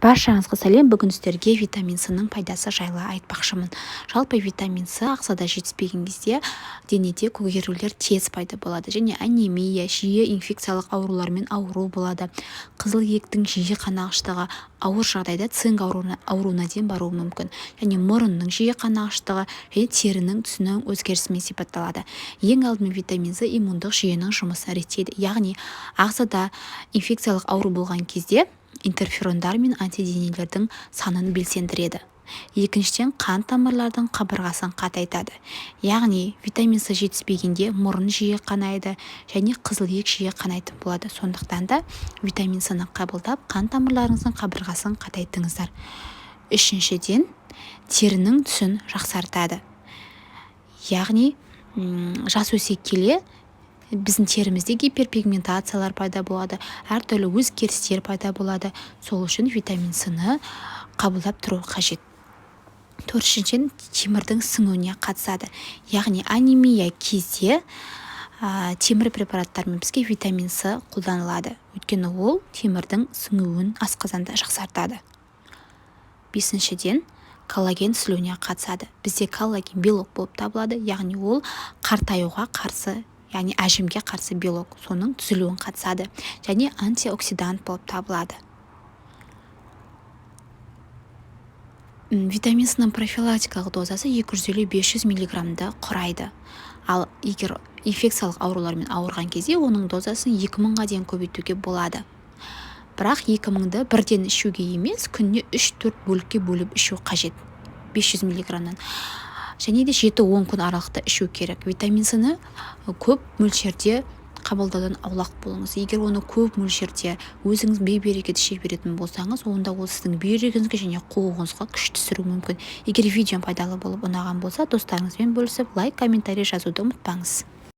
Баршаңызға сәлем. Бүгін сіздерге витамин С-ның пайдасы жайлы айтпақшымын. Жалпы витамин С ағзада жетіспеген кезде денеде көгерулер тез пайда болады және анемия, жиі инфекциялық аурулармен ауыру болады. Қызыл еттің жиі қанағыштығы ауыр жағдайда цинк ауруына дейін баруы мүмкін. Және мұрынның жиі қанағыштығы және терінің түсінің өзгерісімен сипатталады. Ең алдымен витамин С иммундық жүйенің жұмысын реттейді. Яғни ағзада инфекциялық ауру болған кезде интерферондар мен антиденелердің санын белсендіреді. Екіншіден, қан тамырлардың қабырғасын қатайтады. Яғни витамин С жетіспегенде мұрын жиі қанайды және қызыл ет жиі қанайтын болады. Сондықтан да витамин С-ны қабылдап, қан тамырларыңыздың қабырғасын қатайтыңыздар. Үшіншіден, терінің түсін жақсартады. Яғни жас өсе келе біздің терімізде гиперпигментациялар пайда болады, әртүрлі өзгерістер пайда болады. Сол үшін витамин С-ны қабылдап тұру қажет. Төртіншіден, темірдің сіңуіне қатысады. Яғни анемия кезде темір препараттарымен бізге витамин С қолданылады. Өйткені ол темірдің сіңуін асқазанда жақсартады. Бесіншіден, коллаген түзілуіне қатысады. Бізде коллаген белок болып табылады, яғни ол қартаюға қарсы, яғни әжімге қарсы белок, соның түзілуін қатысады және антиоксидант болып табылады. Витамин С-ның профилактикалық дозасы 250-500 мг құрайды. Ал егер инфекциялық аурулармен ауырған кезде оның дозасын 2000-ға дейін көбейтуге болады. Бірақ 2000-ды бірден ішуге емес, күніне 3-4 бөлікке бөліп ішу қажет. 500 мг-нан. Және де 7-10 күн аралықта ішу керек. Витамин С-ны көп мөлшерде қабылдаудан аулақ болыңыз. Егер оны көп мөлшерде өзіңіз бейберекет іше беретін болсаңыз, онда ол сіздің бүйрегіңізге және қуығыңызға күш түсіруі мүмкін. Егер видео пайдалы болып ұнаған болса, достарыңызбен бөлісіп, лайк, комментарий жазуды ұмытпаңыз.